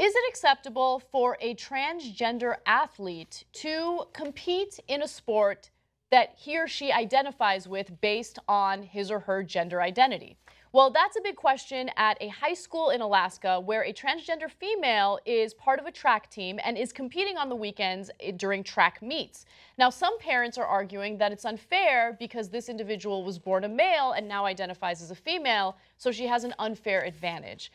Is it acceptable for a transgender athlete to compete in a sport that he or she identifies with based on his or her gender identity? Well, that's a big question at a high school in Alaska where a transgender female is part of a track team and is competing on the weekends during track meets. Now, some parents are arguing that it's unfair because this individual was born a male and now identifies as a female, so she has an unfair advantage.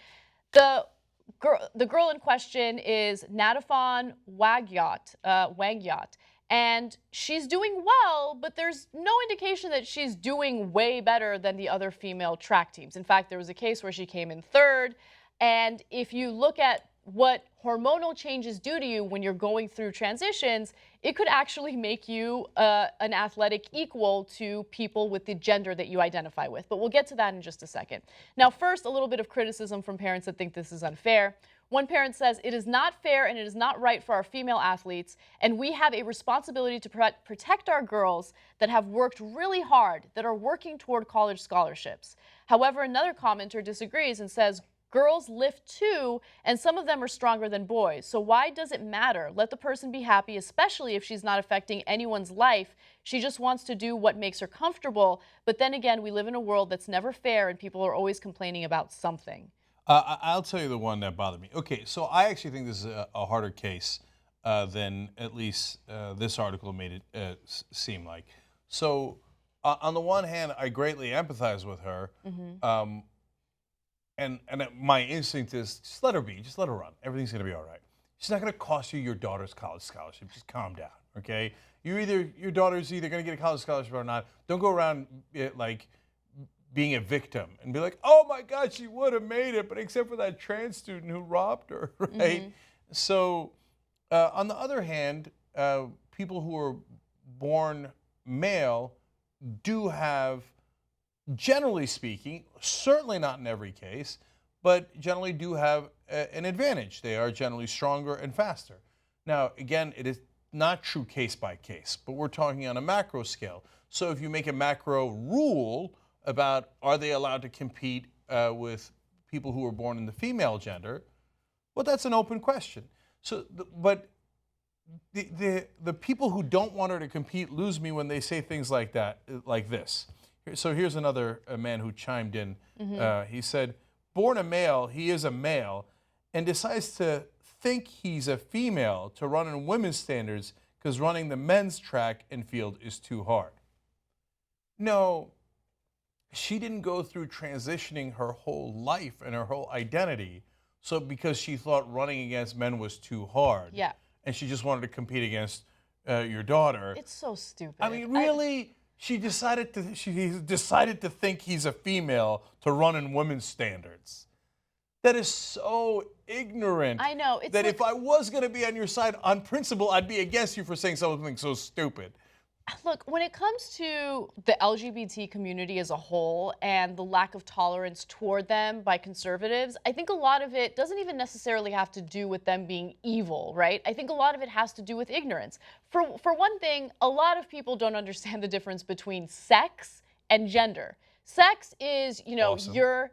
The girl in question is Nattaphon Wangyot, and she's doing well, but there's no indication that she's doing way better than the other female track teams. In fact, there was a case where she came in third, and if you look at what hormonal changes do to you when you're going through transitions, it could actually make you an athletic equal to people with the gender that you identify with. But we'll get to that in just a second. Now, first, a little bit of criticism from parents that think this is unfair. One parent says, "It is not fair and it is not right for our female athletes, and we have a responsibility to protect our girls that have worked really hard, that are working toward college scholarships." However, another commenter disagrees and says, "Girls lift too, and some of them are stronger than boys. So why does it matter? Let the person be happy, especially if she's not affecting anyone's life. She just wants to do what makes her comfortable. But then again, we live in a world that's never fair, and people are always complaining about something." I'll tell you the one that bothered me. Okay, so I actually think this is a harder case than at least this article made it seem like. So on the one hand, I greatly empathize with her. And my instinct is just let her be, just let her run. Everything's going to be all right. She's not going to cost you your daughter's college scholarship. Just calm down, okay? Your daughter's either going to get a college scholarship or not. Don't go around like being a victim and be like, oh my God, she would have made it, but except for that trans student who robbed her, right? So on the other hand, people who are born male do have, generally speaking, certainly not in every case, but generally do have an advantage. They are generally stronger and faster. Now, again, it is not true case by case, but we're talking on a macro scale. So if you make a macro rule about are they allowed to compete with people who are born in the female gender, well, that's an open question. So, but the people who don't want her to compete lose me when they say things like that, like this. So here's another man who chimed in. He said, born a male, he is a male, and decides to think he's a female to run in women's standards because running the men's track and field is too hard. No, she didn't go through transitioning her whole life and her whole identity, so because she thought running against men was too hard. Yeah. And she just wanted to compete against your daughter. It's so stupid. I mean, really? She decided to think he's a female to run in women's standards. That is so ignorant. I know. It's that like, if I was going to be on your side on principle, I'd be against you for saying something so stupid. Look, when it comes to the LGBT community as a whole and the lack of tolerance toward them by conservatives, I think a lot of it doesn't even necessarily have to do with them being evil, right? I think a lot of it has to do with ignorance. For one thing, a lot of people don't understand the difference between sex and gender. Sex is, Awesome.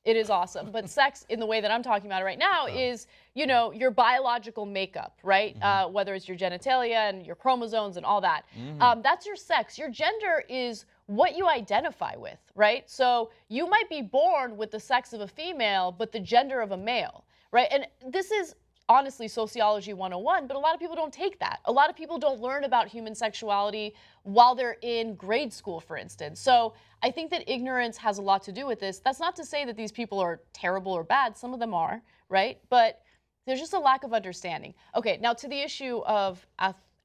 It is awesome, but sex in the way that I'm talking about it right now is, your biological makeup, right? Whether it's your genitalia and your chromosomes and all that. That's your sex. Your gender is what you identify with, right? So you might be born with the sex of a female, but the gender of a male, right? And this is honestly sociology 101, but a lot of people don't take that. A lot of people don't learn about human sexuality while they're in grade school, for instance. So I think that ignorance has a lot to do with this. That's not to say that these people are terrible or bad. Some of them are, right? But there's just a lack of understanding. Okay, now to the issue of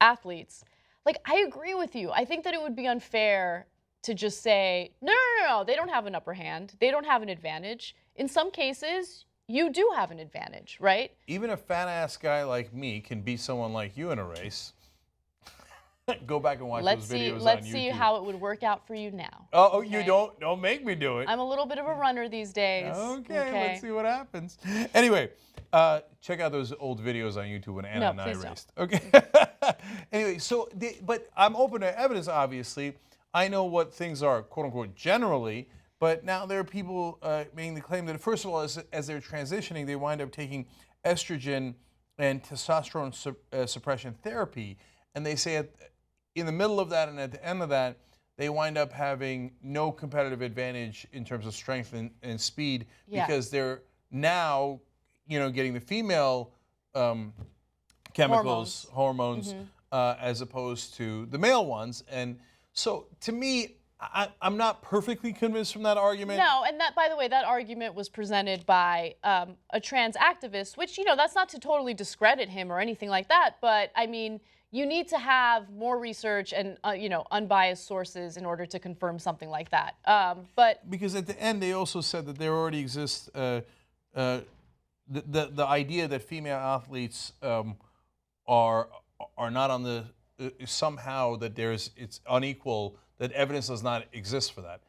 athletes. Like, I agree with you. I think that it would be unfair to just say, no, they don't have an upper hand. They don't have an advantage. In some cases, you do have an advantage, right? Even a fat-ass guy like me can beat someone like you in a race. Go back and watch those videos on YouTube. Let's see how it would work out for you now. Oh, okay? You don't make me do it. I'm a little bit of a runner these days. Okay, let's see what happens. Anyway, check out those old videos on YouTube when Anna and I raced. Okay. Anyway, but I'm open to evidence, obviously. I know what things are, quote unquote, generally. But now there are people making the claim that, first of all, as they're transitioning, they wind up taking estrogen and testosterone suppression therapy, and they say in the middle of that and at the end of that, they wind up having no competitive advantage in terms of strength and speed because they're now, getting the female chemicals, hormones as opposed to the male ones. And so to me, I'm not perfectly convinced from that argument. No, and that, by the way, that argument was presented by a trans activist, which, that's not to totally discredit him or anything like that, but I mean, you need to have more research and, unbiased sources in order to confirm something like that. But because at the end, they also said that there already exists the idea that female athletes are not on the somehow that it's unequal, that evidence does not exist for that.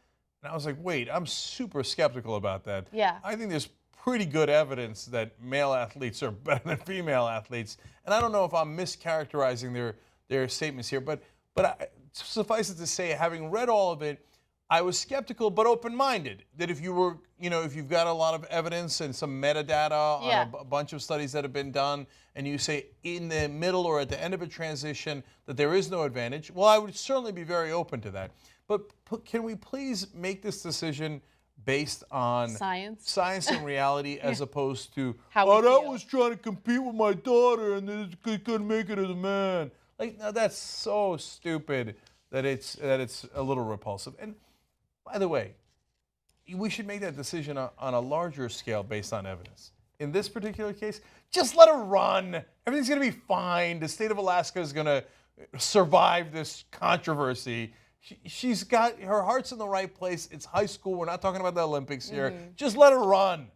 And I was like, wait, I'm super skeptical about that. Yeah. I think there's pretty good evidence that male athletes are better than female athletes. And I don't know if I'm mischaracterizing their statements here, but suffice it to say, having read all of it, I was skeptical but open-minded that if you've got a lot of evidence and some metadata on a bunch of studies that have been done, and you say in the middle or at the end of a transition that there is no advantage, well, I would certainly be very open to that. But can we please make this decision based on science and reality as opposed to, that was trying to compete with my daughter and he couldn't make it as a man. Like, no, that's so stupid that it's a little repulsive. And by the way, we should make that decision on a larger scale based on evidence. In this particular case, just let her run. Everything's going to be fine. The state of Alaska is going to survive this controversy. She's got her heart's in the right place. It's high school. We're not talking about the Olympics here. Just let her run.